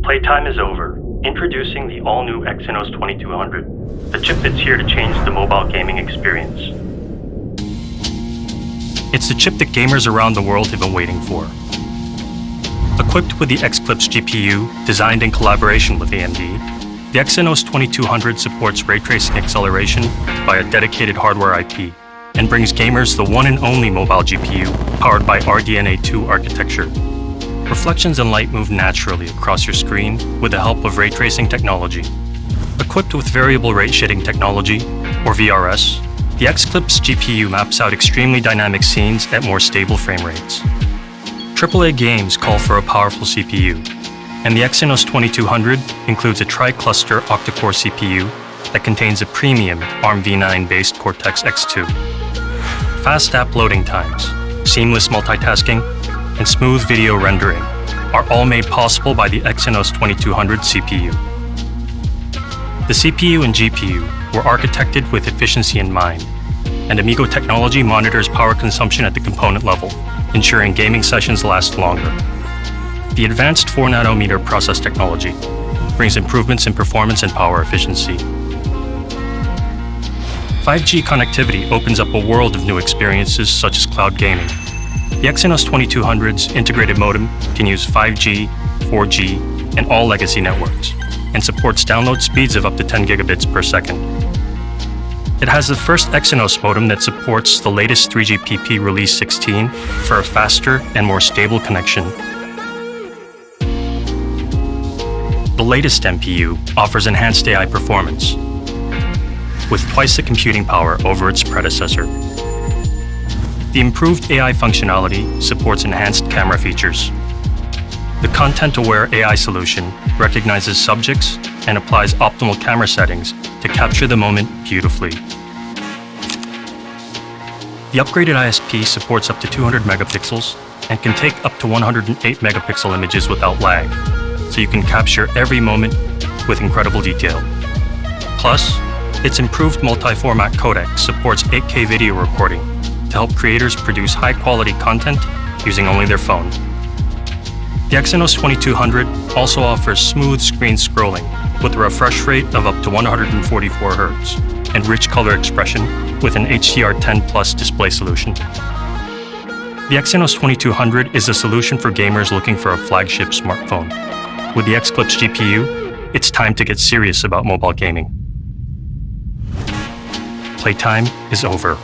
Playtime is over. Introducing the all-new Exynos 2200, the chip that's here to change the mobile gaming experience. It's the chip that gamers around the world have been waiting for. Equipped with the Xclipse GPU, designed in collaboration with AMD, the Exynos 2200 supports ray tracing acceleration via dedicated hardware IP and brings gamers the one and only mobile GPU powered by RDNA2 architecture. Reflections and light move naturally across your screen with the help of ray tracing technology. Equipped with variable rate shading technology, or VRS, the Xclipse GPU maps out extremely dynamic scenes at more stable frame rates. AAA games call for a powerful CPU, and the Exynos 2200 includes a tri-cluster octa-core CPU that contains a premium ARM v9-based Cortex-X2. Fast app loading times, seamless multitasking, and smooth video rendering are all made possible by the Exynos 2200 CPU. The CPU and GPU were architected with efficiency in mind, and Amigo technology monitors power consumption at the component level, ensuring gaming sessions last longer. The advanced 4nm process technology brings improvements in performance and power efficiency. 5G connectivity opens up a world of new experiences such as cloud gaming. The Exynos 2200's integrated modem can use 5G, 4G, and all legacy networks, and supports download speeds of up to 10 gigabits per second. It has the first Exynos modem that supports the latest 3GPP Release 16 for a faster and more stable connection. The latest MPU offers enhanced AI performance, with twice the computing power over its predecessor. The improved AI functionality supports enhanced camera features. The content-aware AI solution recognizes subjects and applies optimal camera settings to capture the moment beautifully. The upgraded ISP supports up to 200 megapixels and can take up to 108 megapixel images without lag, so you can capture every moment with incredible detail. Plus, its improved multi-format codec supports 8K video recording to help creators produce high-quality content using only their phone. The Exynos 2200 also offers smooth screen scrolling with a refresh rate of up to 144 Hz and rich color expression with an HDR10 Plus display solution. The Exynos 2200 is a solution for gamers looking for a flagship smartphone. With the Xclipse GPU, it's time to get serious about mobile gaming. Playtime is over.